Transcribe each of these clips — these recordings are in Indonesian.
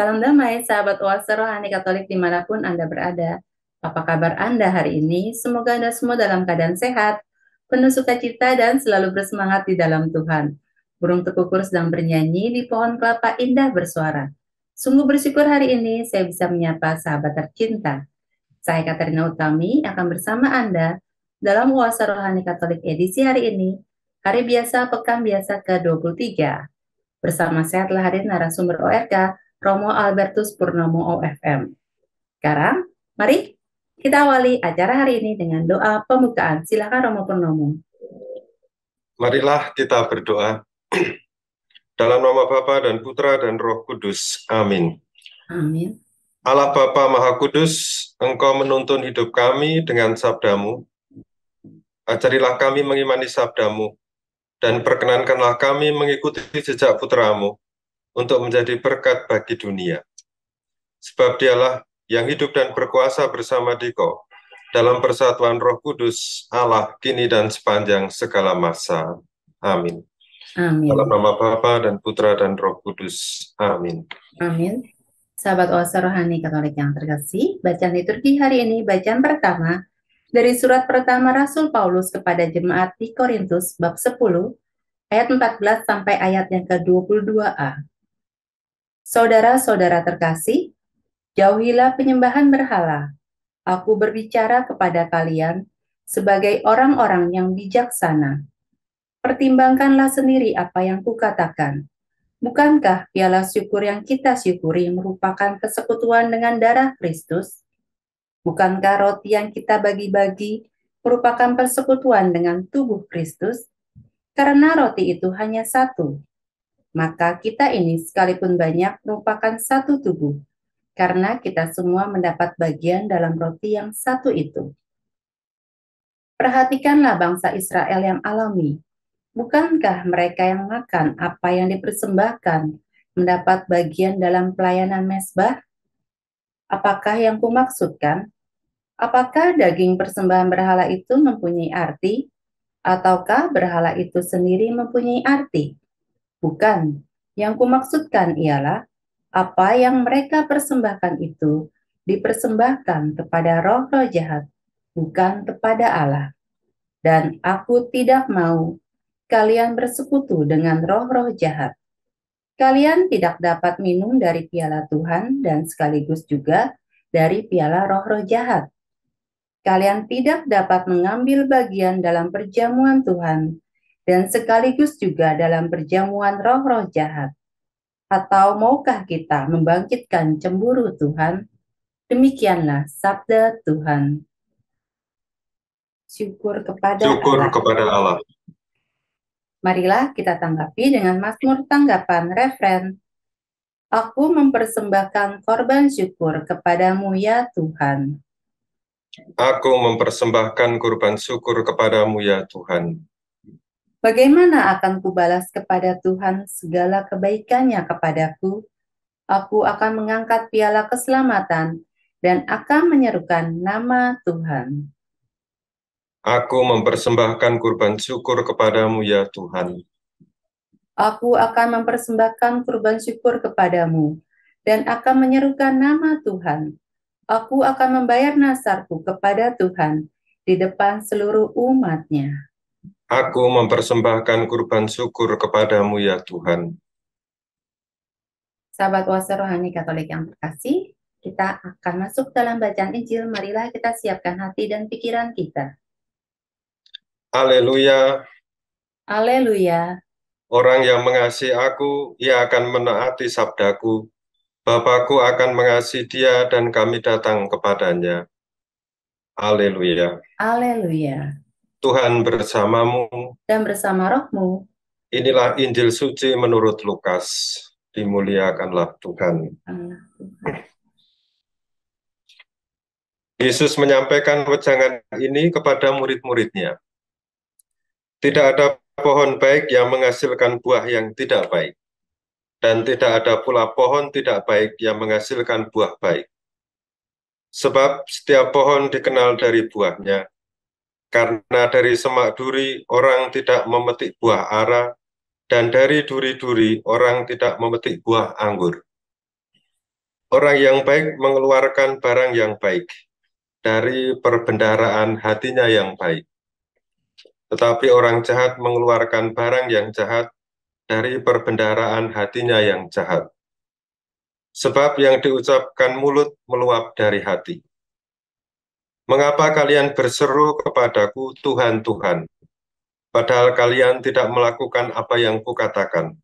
Salam damai, sahabat Oase Rohani Katolik dimanapun Anda berada. Apa kabar Anda hari ini? Semoga Anda semua dalam keadaan sehat, penuh sukacita, dan selalu bersemangat di dalam Tuhan. Burung tekukur sedang bernyanyi di pohon kelapa indah bersuara. Sungguh bersyukur hari ini saya bisa menyapa sahabat tercinta. Saya Katerina Utami akan bersama Anda dalam Oase Rohani Katolik edisi hari ini, hari biasa pekan biasa ke-23. Bersama saya telah hadir narasumber ORK, Romo Albertus Purnomo OFM. Sekarang, mari kita awali acara hari ini dengan doa pembukaan. Silakan Romo Purnomo. Marilah kita berdoa. Dalam nama Bapa dan Putra dan Roh Kudus. Amin. Amin. Allah Bapa Maha Kudus, Engkau menuntun hidup kami dengan sabdamu. Ajarilah kami mengimani sabdamu, dan perkenankanlah kami mengikuti jejak putramu untuk menjadi berkat bagi dunia. Sebab dialah yang hidup dan berkuasa bersama Dikau dalam persatuan Roh Kudus, Allah, kini dan sepanjang segala masa. Amin. Amin. Dalam nama Bapa dan Putra dan Roh Kudus. Amin. Amin. Sahabat Oase Rohani Katolik yang terkasih, bacaan liturgi hari ini bacaan pertama dari surat pertama Rasul Paulus kepada jemaat di Korintus bab 10 ayat 14 sampai ayat yang ke-22a. Saudara-saudara terkasih, jauhilah penyembahan berhala. Aku berbicara kepada kalian sebagai orang-orang yang bijaksana. Pertimbangkanlah sendiri apa yang kukatakan. Bukankah piala syukur yang kita syukuri merupakan persekutuan dengan darah Kristus? Bukankah roti yang kita bagi-bagi merupakan persekutuan dengan tubuh Kristus? Karena roti itu hanya satu, maka kita ini sekalipun banyak merupakan satu tubuh, karena kita semua mendapat bagian dalam roti yang satu itu. Perhatikanlah bangsa Israel yang alami. Bukankah mereka yang makan apa yang dipersembahkan mendapat bagian dalam pelayanan mezbah? Apakah yang kumaksudkan? Apakah daging persembahan berhala itu mempunyai arti? Ataukah berhala itu sendiri mempunyai arti? Bukan. Yang kumaksudkan ialah apa yang mereka persembahkan itu dipersembahkan kepada roh-roh jahat, bukan kepada Allah. Dan aku tidak mau kalian bersekutu dengan roh-roh jahat. Kalian tidak dapat minum dari piala Tuhan dan sekaligus juga dari piala roh-roh jahat. Kalian tidak dapat mengambil bagian dalam perjamuan Tuhan dan sekaligus juga dalam perjamuan roh-roh jahat. Atau maukah kita membangkitkan cemburu Tuhan? Demikianlah sabda Tuhan. Syukur kepada Allah. Marilah kita tanggapi dengan mazmur tanggapan refren. Aku mempersembahkan korban syukur kepadamu ya Tuhan. Aku mempersembahkan korban syukur kepadamu ya Tuhan. Bagaimana akan kubalas kepada Tuhan segala kebaikannya kepadaku? Aku akan mengangkat piala keselamatan dan akan menyerukan nama Tuhan. Aku mempersembahkan kurban syukur kepadamu ya Tuhan. Aku akan mempersembahkan kurban syukur kepadamu dan akan menyerukan nama Tuhan. Aku akan membayar nasarku kepada Tuhan di depan seluruh umat-Nya. Aku mempersembahkan kurban syukur kepadamu ya Tuhan. Sahabat Oase Rohani Katolik yang terkasih, kita akan masuk dalam bacaan Injil. Marilah kita siapkan hati dan pikiran kita. Haleluya. Haleluya. Orang yang mengasihi aku, ia akan menaati sabdaku. Bapakku akan mengasihi dia dan kami datang kepadanya. Haleluya. Haleluya. Tuhan bersamamu. Dan bersama rohmu. Inilah Injil suci menurut Lukas. Dimuliakanlah Tuhan. Yesus menyampaikan wejangan ini kepada murid-muridnya. Tidak ada pohon baik yang menghasilkan buah yang tidak baik, dan tidak ada pula pohon tidak baik yang menghasilkan buah baik. Sebab setiap pohon dikenal dari buahnya, karena dari semak duri orang tidak memetik buah ara, dan dari duri-duri orang tidak memetik buah anggur. Orang yang baik mengeluarkan barang yang baik dari perbendaharaan hatinya yang baik. Tetapi orang jahat mengeluarkan barang yang jahat dari perbendaharaan hatinya yang jahat. Sebab yang diucapkan mulut meluap dari hati. Mengapa kalian berseru kepadaku, Tuhan, Tuhan, padahal kalian tidak melakukan apa yang kukatakan?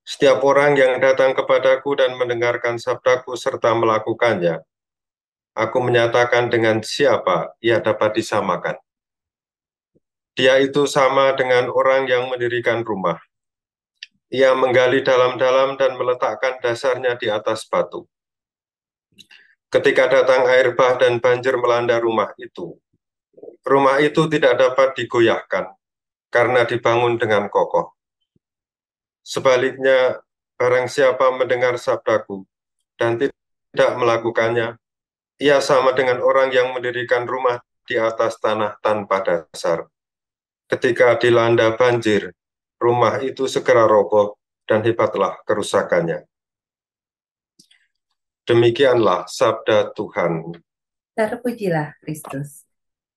Setiap orang yang datang kepadaku dan mendengarkan sabdaku serta melakukannya, aku menyatakan dengan siapa ia dapat disamakan. Dia itu sama dengan orang yang mendirikan rumah. Ia menggali dalam-dalam dan meletakkan dasarnya di atas batu. Ketika datang air bah dan banjir melanda rumah itu tidak dapat digoyahkan karena dibangun dengan kokoh. Sebaliknya, barang siapa mendengar sabdaku dan tidak melakukannya, ia sama dengan orang yang mendirikan rumah di atas tanah tanpa dasar. Ketika dilanda banjir, rumah itu segera roboh dan hebatlah kerusakannya. Demikianlah sabda Tuhan. Terpujilah Kristus.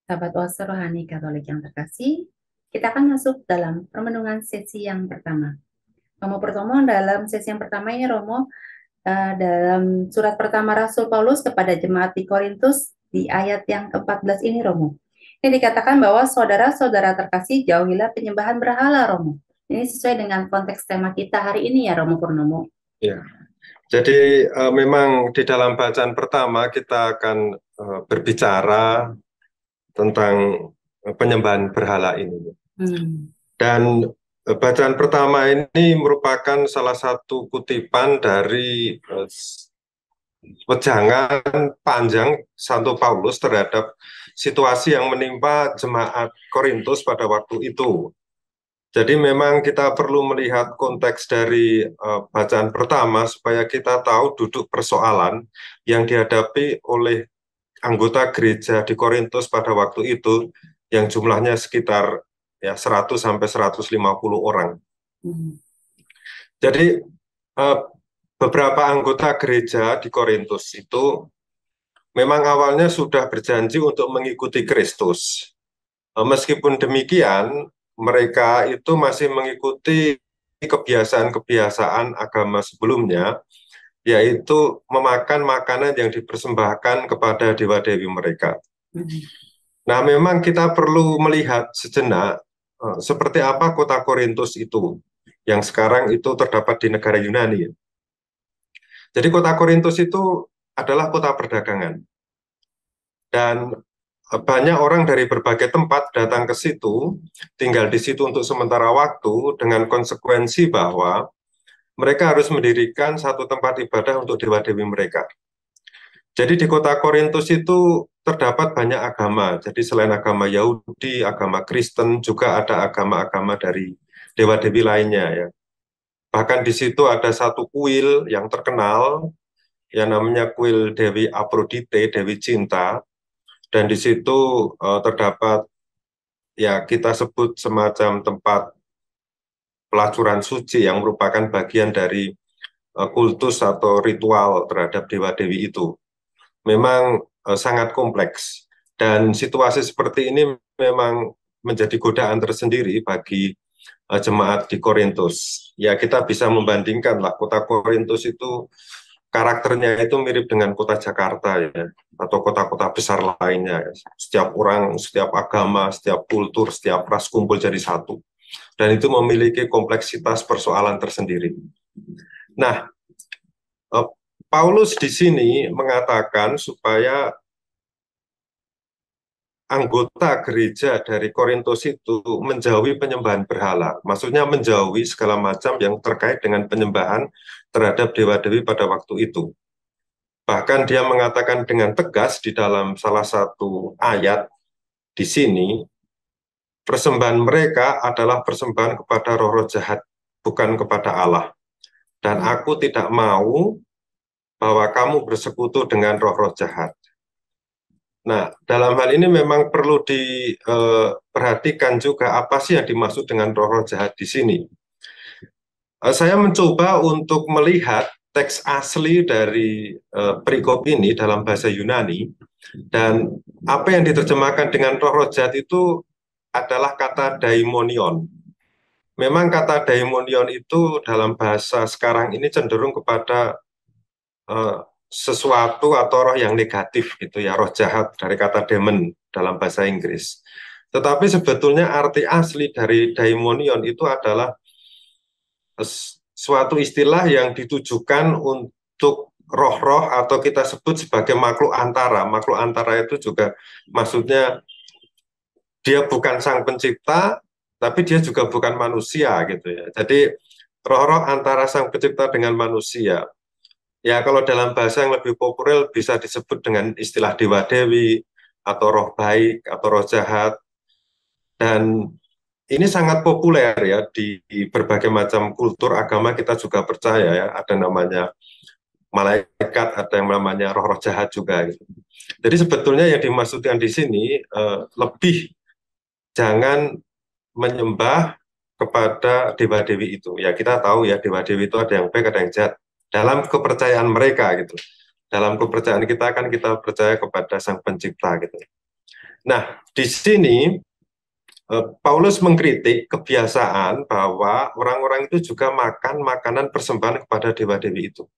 Sahabat Oase Rohani Katolik yang terkasih, kita akan masuk dalam permenungan sesi yang pertama. Romo pertemuan dalam sesi yang pertama ini Romo dalam surat pertama Rasul Paulus kepada jemaat di Korintus di ayat yang ke-14 ini Romo. Ini dikatakan bahwa saudara-saudara terkasih jauhilah penyembahan berhala Romo. Ini sesuai dengan konteks tema kita hari ini ya Romo Purnomo. Ya. Jadi memang di dalam bacaan pertama kita akan berbicara tentang penyembahan berhala ini. Dan bacaan pertama ini merupakan salah satu kutipan dari wejangan panjang Santo Paulus terhadap situasi yang menimpa jemaat Korintus pada waktu itu. Jadi memang kita perlu melihat konteks dari bacaan pertama supaya kita tahu duduk persoalan yang dihadapi oleh anggota gereja di Korintus pada waktu itu yang jumlahnya sekitar 100 sampai 150 orang. Jadi beberapa anggota gereja di Korintus itu memang awalnya sudah berjanji untuk mengikuti Kristus. Meskipun demikian, mereka itu masih mengikuti kebiasaan-kebiasaan agama sebelumnya, yaitu memakan makanan yang dipersembahkan kepada dewa-dewi mereka. Nah, memang kita perlu melihat sejenak seperti apa kota Korintus itu, yang sekarang itu terdapat di negara Yunani. Jadi kota Korintus itu adalah kota perdagangan. Dan banyak orang dari berbagai tempat datang ke situ, tinggal di situ untuk sementara waktu, dengan konsekuensi bahwa mereka harus mendirikan satu tempat ibadah untuk dewa-dewi mereka. Jadi di kota Korintus itu terdapat banyak agama. Jadi selain agama Yahudi, agama Kristen, juga ada agama-agama dari dewa-dewi lainnya ya. Bahkan di situ ada satu kuil yang terkenal, yang namanya kuil Dewi Afrodite, Dewi Cinta. Dan di situ terdapat, ya kita sebut semacam tempat pelacuran suci yang merupakan bagian dari kultus atau ritual terhadap dewa-dewi itu. Memang sangat kompleks. Dan situasi seperti ini memang menjadi godaan tersendiri bagi jemaat di Korintus. Ya kita bisa membandingkan lah, kota Korintus itu karakternya itu mirip dengan kota Jakarta ya, atau kota-kota besar lainnya. Setiap orang, setiap agama, setiap kultur, setiap ras kumpul jadi satu. Dan itu memiliki kompleksitas persoalan tersendiri. Nah, Paulus di sini mengatakan supaya anggota gereja dari Korintus itu menjauhi penyembahan berhala. Maksudnya menjauhi segala macam yang terkait dengan penyembahan terhadap dewa-dewi pada waktu itu. Bahkan dia mengatakan dengan tegas di dalam salah satu ayat di sini, persembahan mereka adalah persembahan kepada roh-roh jahat, bukan kepada Allah. Dan aku tidak mau bahwa kamu bersekutu dengan roh-roh jahat. Nah, dalam hal ini memang perlu diperhatikan juga apa sih yang dimaksud dengan roh-roh jahat di sini. Saya mencoba untuk melihat teks asli dari perikop ini dalam bahasa Yunani, dan apa yang diterjemahkan dengan roh-roh jahat itu adalah kata daimonion. Memang kata daimonion itu dalam bahasa sekarang ini cenderung kepada sesuatu atau roh yang negatif gitu ya, roh jahat dari kata demon dalam bahasa Inggris. Tetapi sebetulnya arti asli dari daimonion itu adalah suatu istilah yang ditujukan untuk roh-roh atau kita sebut sebagai makhluk antara. Makhluk antara itu juga maksudnya dia bukan sang pencipta, tapi dia juga bukan manusia gitu ya. Jadi roh-roh antara sang pencipta dengan manusia. Ya kalau dalam bahasa yang lebih populer bisa disebut dengan istilah dewa dewi atau roh baik atau roh jahat. Dan ini sangat populer ya di berbagai macam kultur agama, kita juga percaya ya ada namanya malaikat, ada yang namanya roh-roh jahat juga gitu. Jadi sebetulnya yang dimaksudkan di sini lebih jangan menyembah kepada dewa-dewi itu. Ya kita tahu ya dewa-dewi itu ada yang baik, ada yang jahat. Dalam kepercayaan mereka gitu. Dalam kepercayaan kita kan kita percaya kepada Sang Pencipta gitu. Nah, di sini Paulus mengkritik kebiasaan bahwa orang-orang itu juga makan makanan persembahan kepada dewa-dewi itu.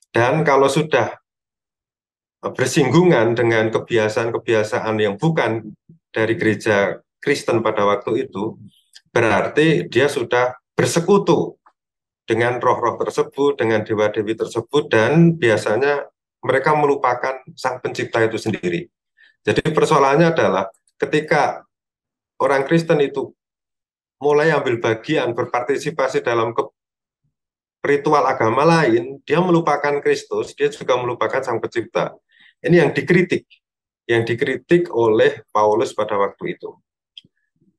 Dan kalau sudah bersinggungan dengan kebiasaan-kebiasaan yang bukan dari gereja Kristen pada waktu itu, berarti dia sudah bersekutu dengan roh-roh tersebut, dengan dewa-dewi tersebut, dan biasanya mereka melupakan Sang Pencipta itu sendiri. Jadi persoalannya adalah ketika orang Kristen itu mulai ambil bagian, berpartisipasi dalam ritual agama lain, dia melupakan Kristus, dia juga melupakan Sang Pencipta. Ini yang dikritik oleh Paulus pada waktu itu.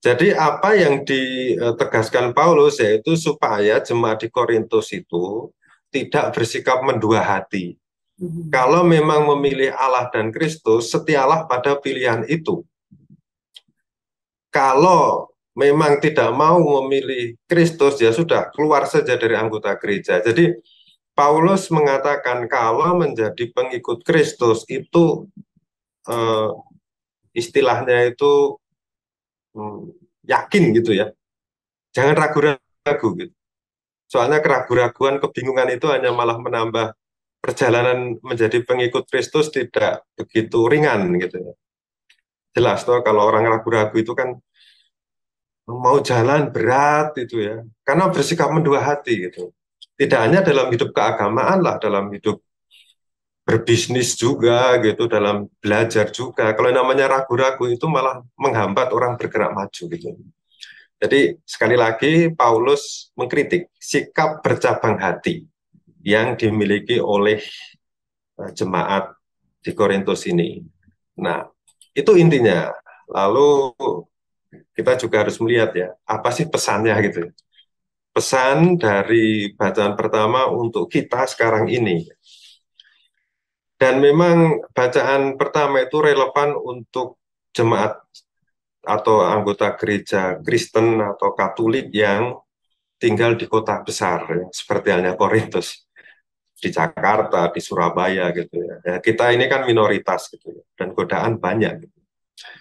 Jadi apa yang ditegaskan Paulus yaitu supaya jemaat di Korintus itu tidak bersikap mendua hati. Kalau memang memilih Allah dan Kristus, setialah pada pilihan itu. Kalau memang tidak mau memilih Kristus, ya sudah keluar saja dari anggota gereja. Jadi Paulus mengatakan kalau menjadi pengikut Kristus itu istilahnya itu yakin gitu ya. Jangan ragu-ragu gitu. Soalnya keraguan-raguan, kebingungan itu hanya malah menambah perjalanan menjadi pengikut Kristus tidak begitu ringan gitu ya. Jelas toh kalau orang ragu-ragu itu kan mau jalan berat itu ya. Karena bersikap mendua hati gitu. Tidak hanya dalam hidup keagamaan lah, dalam hidup berbisnis juga gitu, dalam belajar juga. Kalau namanya ragu-ragu itu malah menghambat orang bergerak maju gitu. Jadi sekali lagi Paulus mengkritik sikap bercabang hati yang dimiliki oleh jemaat di Korintus ini. Nah, itu intinya. Lalu kita juga harus melihat ya, apa sih pesannya gitu. Pesan dari bacaan pertama untuk kita sekarang ini. Dan memang bacaan pertama itu relevan untuk jemaat atau anggota gereja Kristen atau Katolik yang tinggal di kota besar, ya, seperti halnya Korintus, di Jakarta, di Surabaya gitu ya. Ya kita ini kan minoritas gitu ya, dan godaan banyak. Gitu.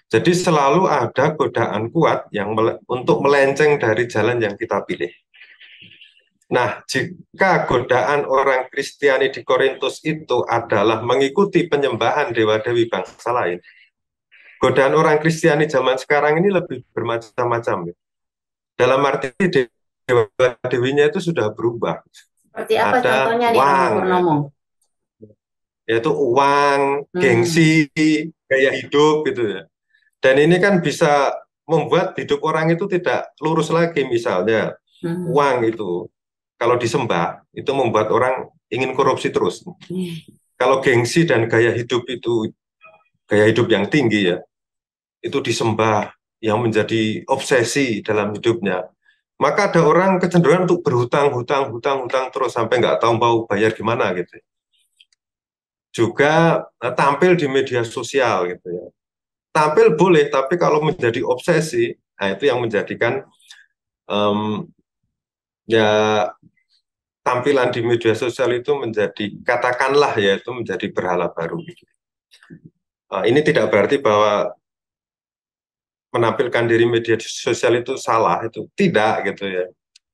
Jadi selalu ada godaan kuat yang untuk melenceng dari jalan yang kita pilih. Nah, jika godaan orang Kristiani di Korintus itu adalah mengikuti penyembahan dewa-dewi bangsa lain, godaan orang Kristiani zaman sekarang ini lebih bermacam-macam. Dalam arti dewa-dewinya itu sudah berubah. Seperti apa Ada contohnya nih, Romo uang, Purnomo? yaitu uang, gengsi, gaya hidup gitu ya. Dan ini kan bisa membuat hidup orang itu tidak lurus lagi. Misalnya uang itu kalau disembah itu membuat orang ingin korupsi terus. Kalau gengsi dan gaya hidup itu gaya hidup yang tinggi ya, itu disembah yang menjadi obsesi dalam hidupnya. Maka ada orang kecenderungan untuk berhutang, hutang terus sampai nggak tahu mau bayar gimana gitu. Juga tampil di media sosial gitu ya. Tampil boleh, tapi kalau menjadi obsesi, nah itu yang menjadikan ya tampilan di media sosial itu menjadi, katakanlah ya, itu menjadi berhala baru gitu. Ini tidak berarti bahwa menampilkan diri media sosial itu salah, itu tidak gitu ya.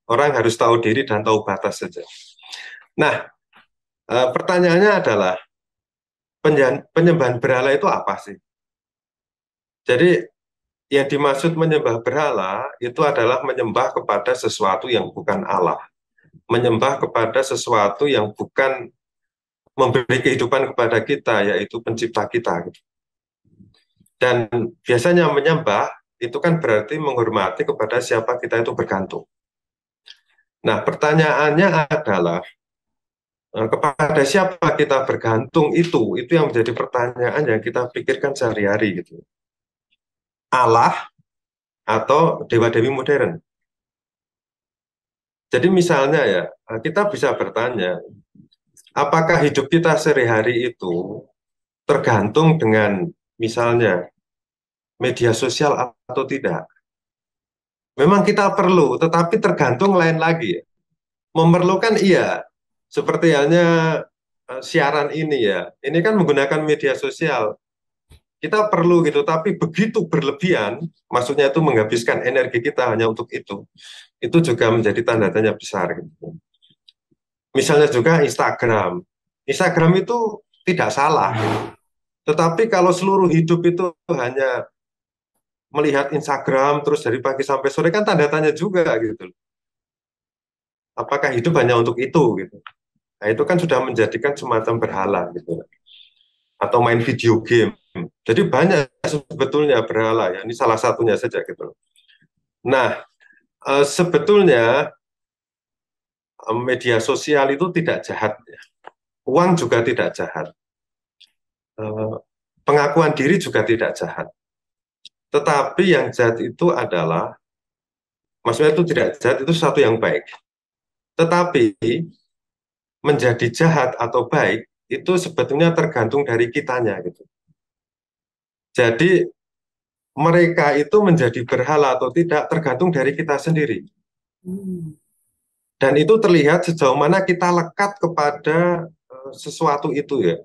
Orang harus tahu diri dan tahu batas saja. Nah, pertanyaannya adalah penyembahan berhala itu apa sih? Jadi yang dimaksud menyembah berhala itu adalah menyembah kepada sesuatu yang bukan Allah, menyembah kepada sesuatu yang bukan memberi kehidupan kepada kita, yaitu pencipta kita. Dan biasanya menyembah itu kan berarti menghormati kepada siapa kita itu bergantung. Nah, pertanyaannya adalah kepada siapa kita bergantung itu yang menjadi pertanyaan yang kita pikirkan sehari-hari gitu. Allah atau dewa-dewi modern. Jadi misalnya ya, kita bisa bertanya, apakah hidup kita sehari-hari itu tergantung dengan misalnya media sosial atau tidak? Memang kita perlu, tetapi tergantung lain lagi. Memerlukan iya, seperti halnya siaran ini ya. Ini kan menggunakan media sosial. Kita perlu gitu, tapi begitu berlebihan, maksudnya itu menghabiskan energi kita hanya untuk itu juga menjadi tanda tanya besar gitu. Misalnya juga Instagram. Instagram itu tidak salah, gitu. Tetapi kalau seluruh hidup itu hanya melihat Instagram terus dari pagi sampai sore kan tanda tanya juga gitu. Apakah hidup hanya untuk itu gitu? Nah, itu kan sudah menjadikan semacam berhala gitu. Atau main video game. Jadi banyak sebetulnya berhala ya. Ini salah satunya saja gitu. Nah, sebetulnya media sosial itu tidak jahat. Uang juga tidak jahat. Pengakuan diri juga tidak jahat. Tetapi yang jahat itu adalah, maksudnya itu tidak jahat, itu sesuatu yang baik. Tetapi menjadi jahat atau baik itu sebetulnya tergantung dari kitanya gitu. Jadi mereka itu menjadi berhala atau tidak tergantung dari kita sendiri. Dan itu terlihat sejauh mana kita lekat kepada sesuatu itu ya,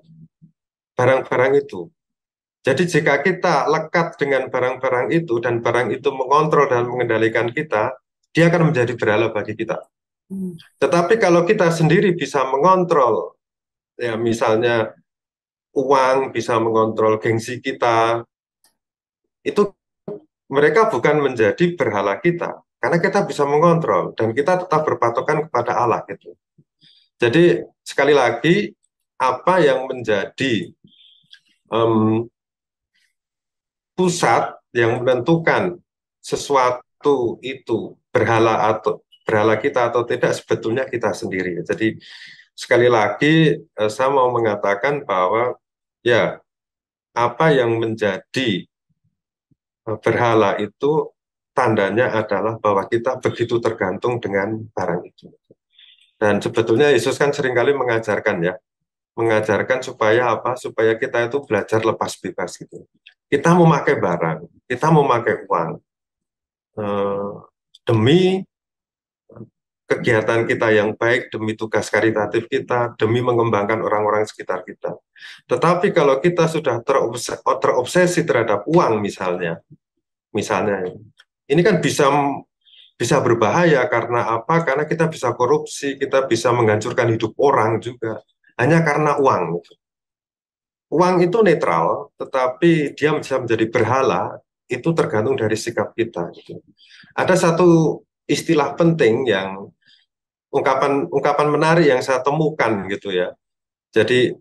barang-barang itu. Jadi jika kita lekat dengan barang-barang itu dan barang itu mengontrol dan mengendalikan kita, dia akan menjadi berhala bagi kita. Tetapi kalau kita sendiri bisa mengontrol, ya misalnya uang bisa mengontrol gengsi kita, itu mereka bukan menjadi berhala kita, karena kita bisa mengontrol dan kita tetap berpatokan kepada Allah gitu. Jadi sekali lagi apa yang menjadi pusat yang menentukan sesuatu itu berhala kita atau tidak sebetulnya kita sendiri. Jadi sekali lagi saya mau mengatakan bahwa ya apa yang menjadi berhala itu tandanya adalah bahwa kita begitu tergantung dengan barang itu. Dan sebetulnya Yesus kan seringkali mengajarkan ya, mengajarkan supaya apa? Supaya kita itu belajar lepas bebas gitu. Kita mau pakai barang, kita mau pakai uang demi kegiatan kita yang baik, demi tugas karitatif kita, demi mengembangkan orang-orang sekitar kita. Tetapi kalau kita sudah terobsesi terhadap uang misalnya, ini kan bisa berbahaya karena apa? Karena kita bisa korupsi, kita bisa menghancurkan hidup orang juga hanya karena uang. Uang itu netral, tetapi dia bisa menjadi berhala, itu tergantung dari sikap kita. Gitu. Ada satu istilah penting yang ungkapan menarik yang saya temukan gitu ya. Jadi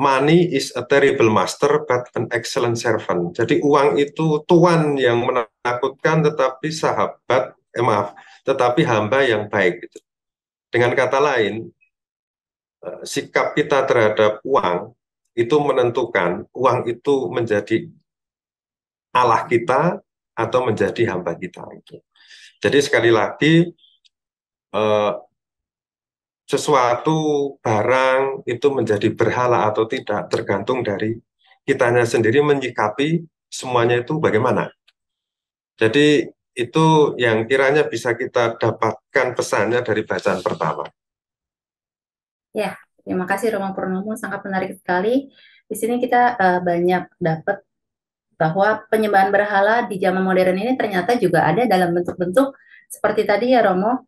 money is a terrible master but an excellent servant. Jadi uang itu tuan yang menakutkan tetapi tetapi hamba yang baik gitu. Dengan kata lain, sikap kita terhadap uang itu menentukan uang itu menjadi Allah kita atau menjadi hamba kita. Jadi sekali lagi sesuatu barang itu menjadi berhala atau tidak tergantung dari kitanya sendiri menyikapi semuanya itu bagaimana. Jadi itu yang kiranya bisa kita dapatkan pesannya dari bacaan pertama. Ya, terima kasih Romo Purnomo, sangat menarik sekali. Di sini kita banyak dapat bahwa penyembahan berhala di zaman modern ini ternyata juga ada dalam bentuk-bentuk seperti tadi ya Romo,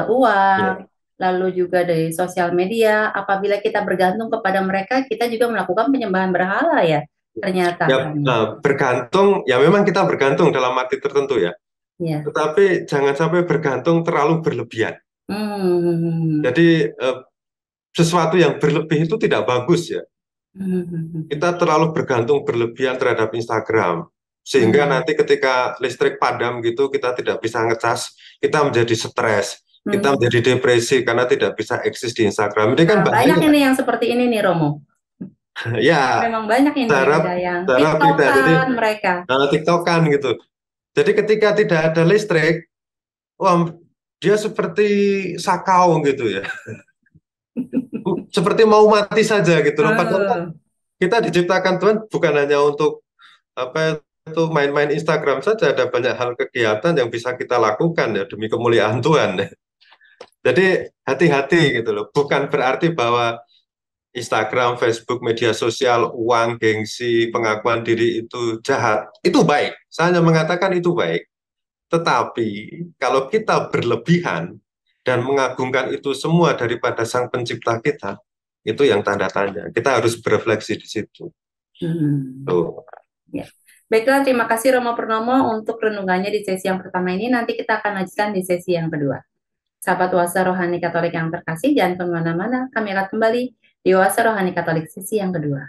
uang, Ya. lalu juga dari sosial media. Apabila kita bergantung kepada mereka, kita juga melakukan penyembahan berhala ya, ternyata Ya, Romo. bergantung, ya memang kita bergantung dalam arti tertentu ya. Ya. Tetapi jangan sampai bergantung terlalu berlebihan. Hmm. Jadi sesuatu yang berlebih itu tidak bagus ya. Hmm. Kita terlalu bergantung berlebihan terhadap Instagram. Sehingga Hmm. nanti ketika listrik padam gitu, kita tidak bisa ngecas, kita menjadi stres, kita Hmm. menjadi depresi karena tidak bisa eksis di Instagram. Ini kan Nah, banyak bahaya. ini yang seperti ini nih Romo. Ya, Memang banyak ini ada harap yang harap tidak. Jadi TikTokan mereka. TikTokan gitu. Jadi ketika tidak ada listrik, wah dia seperti sakau gitu ya. Seperti mau mati saja gitu loh. Padahal kan Oh. kita diciptakan Tuhan bukan hanya untuk apa itu main-main Instagram saja, ada banyak hal kegiatan yang bisa kita lakukan ya demi kemuliaan Tuhan. Jadi hati-hati gitu loh. Bukan berarti bahwa Instagram, Facebook, media sosial, uang, gengsi, pengakuan diri itu jahat. Itu baik. Saya hanya mengatakan itu baik. Tetapi kalau kita berlebihan dan mengagungkan itu semua daripada Sang Pencipta kita, itu yang tanda tanya. Kita harus berefleksi di situ. Hmm. Tuh. Ya. Baiklah, terima kasih Romo Purnomo untuk renungannya di sesi yang pertama ini. Nanti kita akan lanjutkan di sesi yang kedua. Sahabat Oase Rohani Katolik yang terkasih, jangan kemana-mana. Kami akan kembali di Oase Rohani Katolik sesi yang kedua.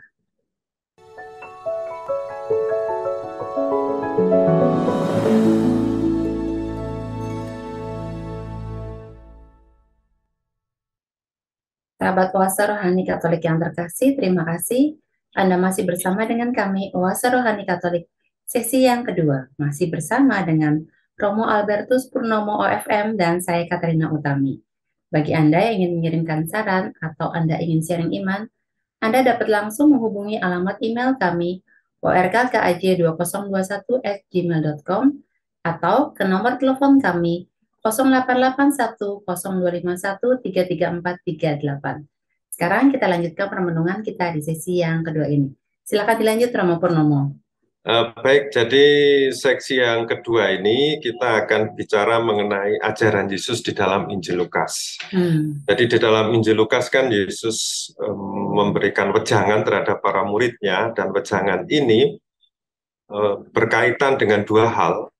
Sahabat Oase Rohani Katolik yang terkasih, terima kasih Anda masih bersama dengan kami, Oase Rohani Katolik, sesi yang kedua. Masih bersama dengan Romo Albertus Purnomo OFM dan saya Katrina Utami. Bagi Anda yang ingin mengirimkan saran atau Anda ingin sharing iman, Anda dapat langsung menghubungi alamat email kami orkaj2021@gmail.com atau ke nomor telepon kami 0881 0251 334 38. Sekarang kita lanjutkan permenungan kita di sesi yang kedua ini. Silakan dilanjut Romo Purnomo. Baik, jadi seksi yang kedua ini kita akan bicara mengenai ajaran Yesus di dalam Injil Lukas. Jadi di dalam Injil Lukas kan Yesus memberikan wejangan terhadap para muridnya, dan wejangan ini berkaitan dengan dua hal.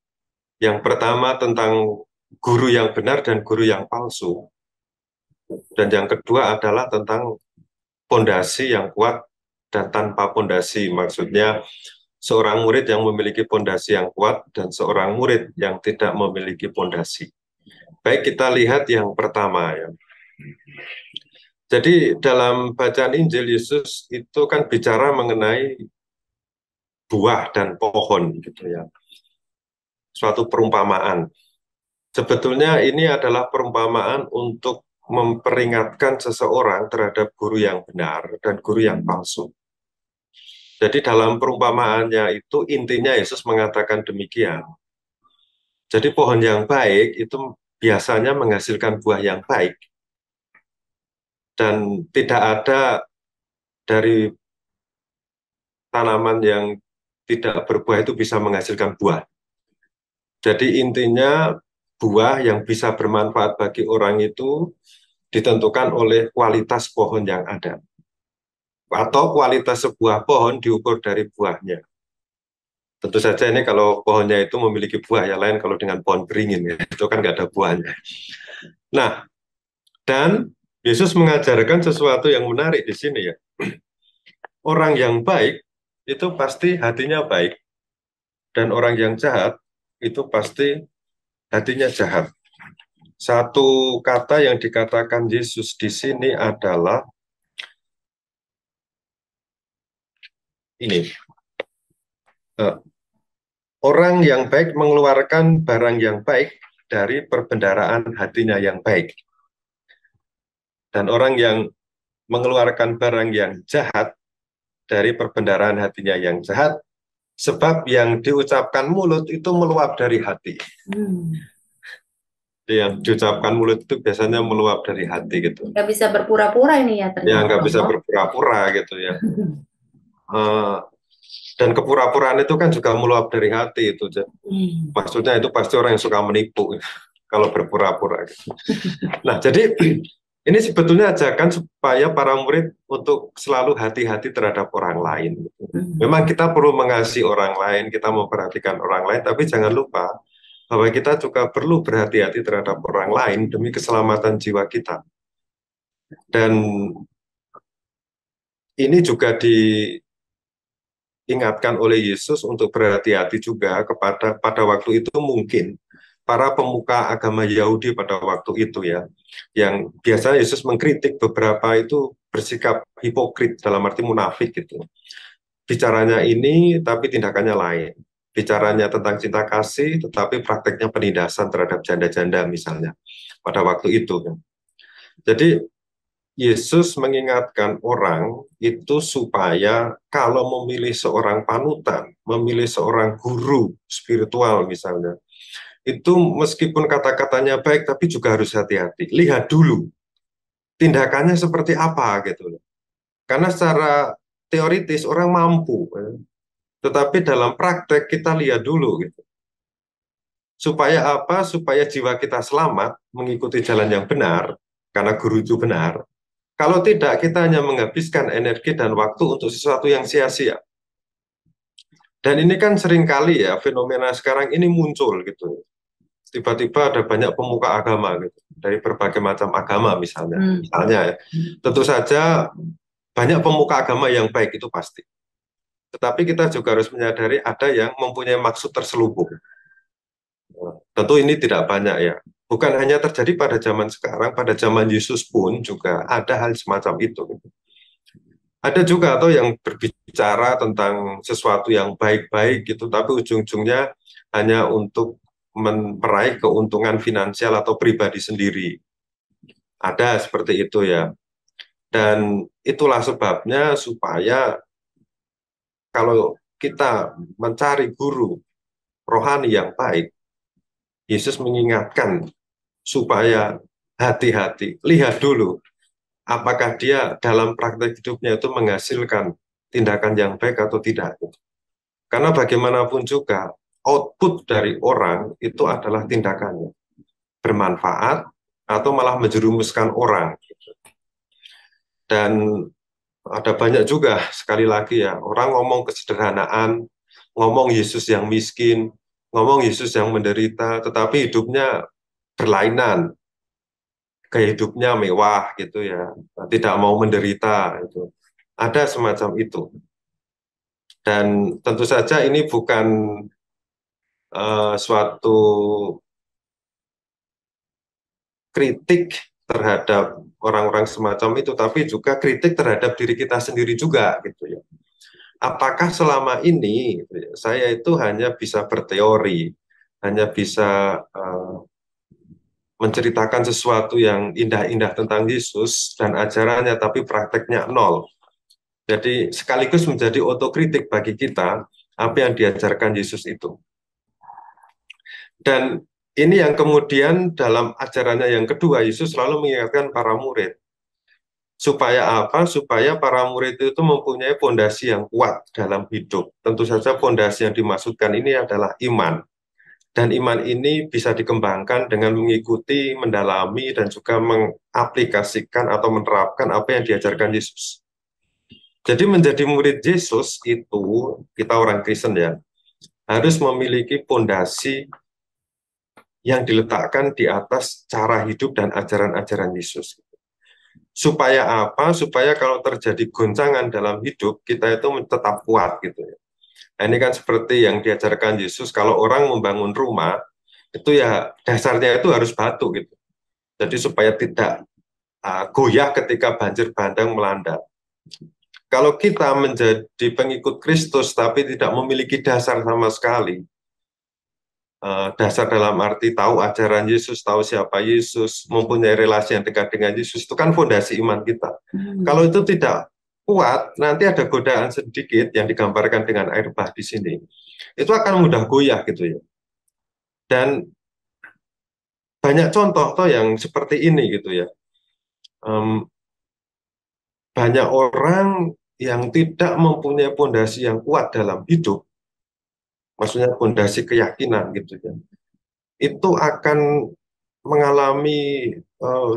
Yang pertama tentang guru yang benar dan guru yang palsu. Dan yang kedua adalah tentang pondasi yang kuat dan tanpa pondasi. Maksudnya seorang murid yang memiliki pondasi yang kuat dan seorang murid yang tidak memiliki pondasi. Baik, kita lihat yang pertama ya. Jadi dalam bacaan Injil Yesus itu kan bicara mengenai buah dan pohon gitu ya. Suatu perumpamaan. Sebetulnya ini adalah perumpamaan untuk memperingatkan seseorang terhadap guru yang benar dan guru yang palsu. Jadi dalam perumpamaannya itu intinya Yesus mengatakan demikian. Jadi pohon yang baik itu biasanya menghasilkan buah yang baik. Dan tidak ada dari tanaman yang tidak berbuah itu bisa menghasilkan buah. Jadi intinya buah yang bisa bermanfaat bagi orang itu ditentukan oleh kualitas pohon yang ada. Atau kualitas sebuah pohon diukur dari buahnya. Tentu saja ini kalau pohonnya itu memiliki buah, ya lain kalau dengan pohon beringin, ya, itu kan nggak ada buahnya. Nah, dan Yesus mengajarkan sesuatu yang menarik di sini ya. Orang yang baik itu pasti hatinya baik, dan orang yang jahat itu pasti hatinya jahat. Satu kata yang dikatakan Yesus di sini adalah ini. Orang yang baik mengeluarkan barang yang baik dari perbendaharaan hatinya yang baik. Dan orang yang mengeluarkan barang yang jahat dari perbendaharaan hatinya yang jahat, sebab yang diucapkan mulut itu meluap dari hati. yang diucapkan mulut itu biasanya meluap dari hati gitu. Nggak bisa berpura-pura ini ya Ya ternyata, nggak bisa Romo. berpura-pura gitu ya. Eh, dan kepura-puraan itu kan juga meluap dari hati itu. Maksudnya itu pasti orang yang suka menipu kalau berpura-pura gitu. Nah, jadi ini sebetulnya ajakan supaya para murid untuk selalu hati-hati terhadap orang lain. Memang kita perlu mengasihi orang lain, kita memperhatikan orang lain, tapi jangan lupa bahwa kita juga perlu berhati-hati terhadap orang lain demi keselamatan jiwa kita. Dan ini juga diingatkan oleh Yesus untuk berhati-hati juga kepada pada waktu itu mungkin para pemuka agama Yahudi pada waktu itu ya, yang biasanya Yesus mengkritik beberapa itu bersikap hipokrit dalam arti munafik gitu. Bicaranya ini tapi tindakannya lain. Bicaranya tentang cinta kasih tetapi prakteknya penindasan terhadap janda-janda misalnya pada waktu itu. Jadi Yesus mengingatkan orang itu supaya kalau memilih seorang panutan, memilih seorang guru spiritual misalnya, itu meskipun kata-katanya baik tapi juga harus hati-hati. Lihat dulu tindakannya seperti apa gitu. Karena secara teoritis orang mampu, tetapi dalam praktek kita lihat dulu gitu. Supaya apa? Supaya jiwa kita selamat mengikuti jalan yang benar, karena guru itu benar. Kalau tidak, kita hanya menghabiskan energi dan waktu untuk sesuatu yang sia-sia. Dan ini kan seringkali ya, fenomena sekarang ini muncul gitu. Tiba-tiba ada banyak pemuka agama gitu, dari berbagai macam agama misalnya. Misalnya ya, tentu saja banyak pemuka agama yang baik itu pasti. Tetapi kita juga harus menyadari ada yang mempunyai maksud terselubung. Tentu ini tidak banyak ya. Bukan hanya terjadi pada zaman sekarang, pada zaman Yesus pun juga ada hal semacam itu. Ada juga atau yang berbicara tentang sesuatu yang baik-baik gitu, tapi ujung-ujungnya hanya untuk meraih keuntungan finansial atau pribadi sendiri. Ada seperti itu ya. Dan itulah sebabnya supaya kalau kita mencari guru rohani yang baik, Yesus mengingatkan supaya hati-hati, lihat dulu apakah dia dalam praktek hidupnya itu menghasilkan tindakan yang baik atau tidak. Karena bagaimanapun juga output dari orang itu adalah tindakannya. Bermanfaat atau malah menjerumuskan orang. Dan ada banyak juga sekali lagi ya, orang ngomong kesederhanaan, ngomong Yesus yang miskin, ngomong Yesus yang menderita, tetapi hidupnya berlainan. Gaya hidupnya mewah gitu ya, tidak mau menderita itu. Ada semacam itu. Dan tentu saja ini bukan suatu kritik terhadap orang-orang semacam itu, tapi juga kritik terhadap diri kita sendiri juga gitu ya. Apakah selama ini gitu ya, saya itu hanya bisa berteori, hanya bisa menceritakan sesuatu yang indah-indah tentang Yesus dan ajarannya, tapi prakteknya nol. Jadi sekaligus menjadi otokritik bagi kita apa yang diajarkan Yesus itu. Dan ini yang kemudian dalam ajarannya yang kedua, Yesus selalu mengingatkan para murid. Supaya apa? Supaya para murid itu mempunyai fondasi yang kuat dalam hidup. Tentu saja fondasi yang dimaksudkan ini adalah iman. Dan iman ini bisa dikembangkan dengan mengikuti, mendalami, dan juga mengaplikasikan atau menerapkan apa yang diajarkan Yesus. Jadi menjadi murid Yesus itu, kita orang Kristen ya, harus memiliki fondasi yang diletakkan di atas cara hidup dan ajaran-ajaran Yesus. Supaya apa? Supaya kalau terjadi goncangan dalam hidup, kita itu tetap kuat gitu ya. Nah, ini kan seperti yang diajarkan Yesus, kalau orang membangun rumah, itu ya dasarnya itu harus batu gitu. Jadi supaya tidak goyah ketika banjir bandang melanda. Kalau kita menjadi pengikut Kristus tapi tidak memiliki dasar sama sekali, dasar dalam arti tahu ajaran Yesus, tahu siapa Yesus, mempunyai relasi yang dekat dengan Yesus, itu kan fondasi iman kita. Kalau itu tidak kuat, nanti ada godaan sedikit yang digambarkan dengan air bah di sini. Itu akan mudah goyah gitu ya. Dan banyak contoh toh yang seperti ini gitu ya. Em, Banyak orang yang tidak mempunyai pondasi yang kuat dalam hidup, maksudnya pondasi keyakinan gitu ya, itu akan mengalami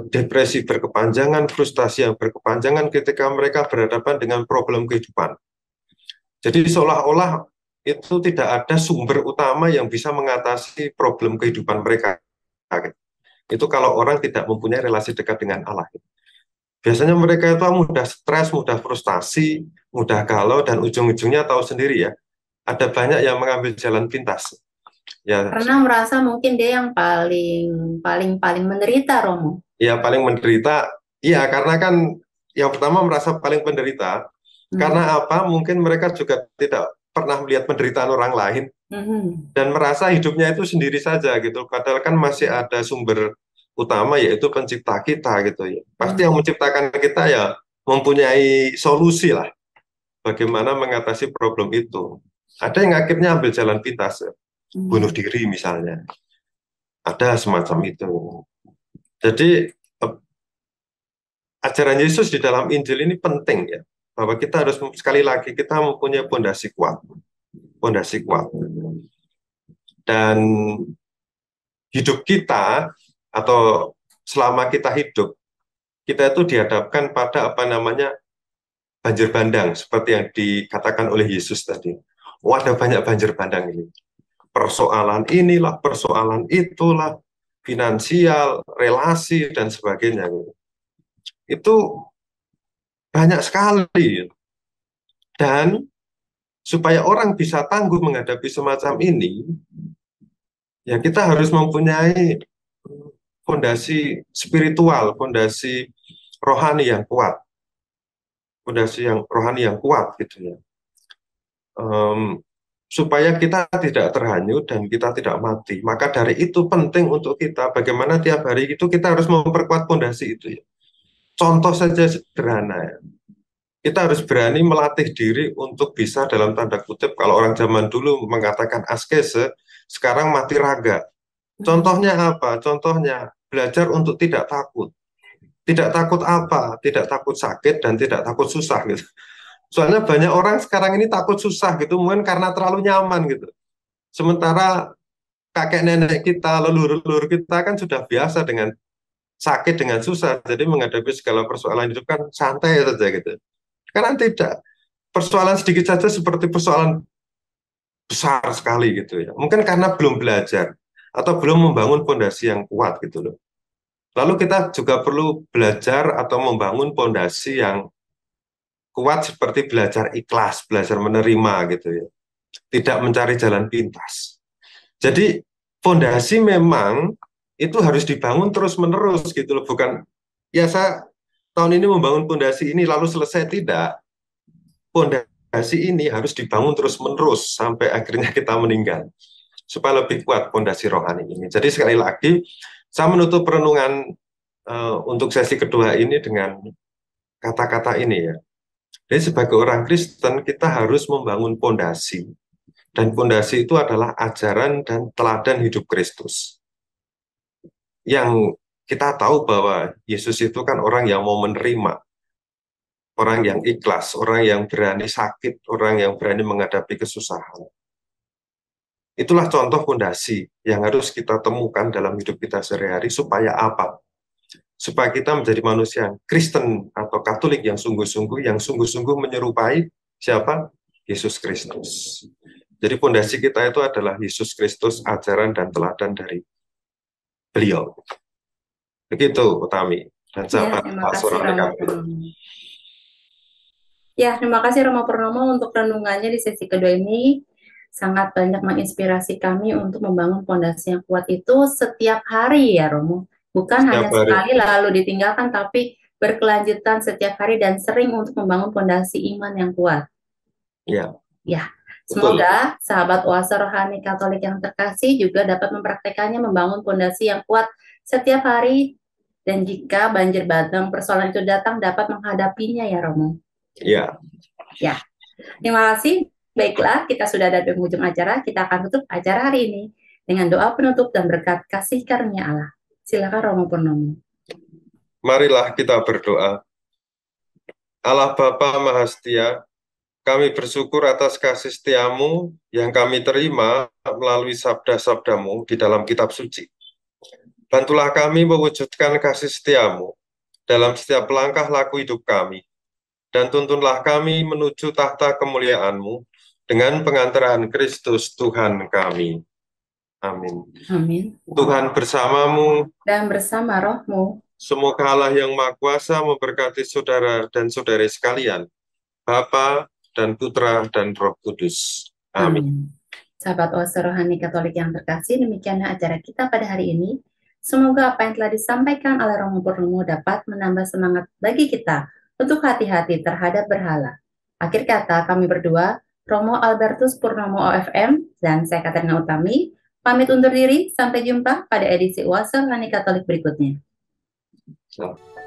depresi berkepanjangan, frustasi yang berkepanjangan ketika mereka berhadapan dengan problem kehidupan. Jadi seolah-olah itu tidak ada sumber utama yang bisa mengatasi problem kehidupan mereka. Itu kalau orang tidak mempunyai relasi dekat dengan Allah. Biasanya mereka itu mudah stres, mudah frustasi, mudah galau, dan ujung-ujungnya tahu sendiri ya, ada banyak yang mengambil jalan pintas. Ya, Karena merasa mungkin dia yang paling paling paling menderita, Romo. ya paling menderita, iya karena kan yang pertama merasa paling penderita, Hmm. karena apa? Mungkin mereka juga tidak pernah melihat penderitaan orang lain Mhm. dan merasa hidupnya itu sendiri saja gitu. Padahal kan masih ada sumber utama yaitu pencipta kita gitu ya. Pasti yang Mhm. menciptakan kita ya mempunyai solusi lah bagaimana mengatasi problem itu. Ada yang akhirnya ambil jalan pintas, bunuh Mhm. diri misalnya. Ada semacam itu. Jadi ajaran Yesus di dalam Injil ini penting ya, bahwa kita harus sekali lagi kita mempunyai pondasi kuat, pondasi kuat. Dan hidup kita atau selama kita hidup, kita itu dihadapkan pada apa namanya banjir bandang seperti yang dikatakan oleh Yesus tadi. Oh, ada banyak banjir bandang ini. Persoalan inilah, persoalan itulah, finansial, relasi dan sebagainya. Itu banyak sekali. Dan supaya orang bisa tangguh menghadapi semacam ini, ya kita harus mempunyai fondasi spiritual, fondasi rohani yang kuat, fondasi yang rohani yang kuat gitu ya. Supaya kita tidak terhanyut dan kita tidak mati. Maka dari itu penting untuk kita bagaimana tiap hari itu kita harus memperkuat fondasi itu ya. Contoh saja sederhana ya. Kita harus berani melatih diri untuk bisa dalam tanda kutip kalau orang zaman dulu mengatakan askese, sekarang mati raga. Mhm. Contohnya apa? Contohnya belajar untuk tidak takut. Tidak takut apa? Tidak takut sakit dan tidak takut susah gitu. Soalnya banyak orang sekarang ini takut susah gitu, mungkin karena terlalu nyaman gitu. Sementara kakek nenek kita, leluhur-leluhur kita kan sudah biasa dengan sakit, dengan susah. Jadi menghadapi segala persoalan hidup kan santai saja gitu. Karena tidak. Persoalan sedikit saja seperti persoalan besar sekali gitu ya. Mungkin karena belum belajar atau belum membangun fondasi yang kuat gitu loh. Lalu kita juga perlu belajar atau membangun fondasi yang kuat seperti belajar ikhlas, belajar menerima gitu ya. Tidak mencari jalan pintas. Jadi fondasi memang itu harus dibangun terus-menerus gitu loh, bukan ya saya tahun ini membangun fondasi ini lalu selesai, tidak. Fondasi ini harus dibangun terus-menerus sampai akhirnya kita meninggal supaya lebih kuat fondasi rohani ini. Jadi sekali lagi saya menutup renungan untuk sesi kedua ini dengan kata-kata ini ya. Jadi sebagai orang Kristen kita harus membangun fondasi, dan fondasi itu adalah ajaran dan teladan hidup Kristus. Yang kita tahu bahwa Yesus itu kan orang yang mau menerima, orang yang ikhlas, orang yang berani sakit, orang yang berani menghadapi kesusahan. Itulah contoh fondasi yang harus kita temukan dalam hidup kita sehari-hari supaya apa? Supaya kita menjadi manusia yang Kristen atau Katolik yang sungguh-sungguh menyerupai siapa? Yesus Kristus. Jadi fondasi kita itu adalah Yesus Kristus, ajaran dan teladan dari beliau. Begitu, Utami dan Ya, sahabat terima Pak kasih Surani Romo kami. Purnomo. Ya, terima kasih Romo Purnomo untuk renungannya di sesi kedua ini. Sangat banyak menginspirasi kami untuk membangun fondasi yang kuat itu setiap hari ya Romo. Bukan Setiap hanya hari. sekali lalu ditinggalkan, tapi berkelanjutan setiap hari dan sering untuk membangun fondasi iman yang kuat. Ya, Ya, betul. semoga sahabat Oase Rohani Katolik yang terkasih juga dapat mempraktekannya membangun fondasi yang kuat setiap hari, dan jika banjir bandang persoalan itu datang dapat menghadapinya ya Romo. Ya, Ya, terima kasih. Baiklah, kita sudah ada di penghujung acara. Kita akan tutup acara hari ini dengan doa penutup dan berkat kasih karunia Allah. Silakan Romo Purnomo. Marilah kita berdoa. Allah Bapa Maha Setia, kami bersyukur atas kasih setiamu yang kami terima melalui sabda-sabdamu di dalam kitab suci. Bantulah kami mewujudkan kasih setiamu dalam setiap langkah laku hidup kami, dan tuntunlah kami menuju tahta kemuliaan-Mu dengan pengantaran Kristus Tuhan kami. Amin. Amin. Tuhan bersamamu Dan bersama rohmu, semoga Allah yang Maha Kuasa memberkati saudara dan saudari sekalian, Bapa dan Putra dan Roh Kudus. Amin. amin. Sahabat Oase Rohani Katolik yang terkasih, demikianlah acara kita pada hari ini. Semoga apa yang telah disampaikan oleh Romo Purnomo dapat menambah semangat bagi kita untuk hati-hati terhadap berhala. Akhir kata, kami berdua, Romo Albertus Purnomo OFM, dan saya Katerina Utami, pamit undur diri. Sampai jumpa pada edisi Oase Rohani Katolik berikutnya. Selamat.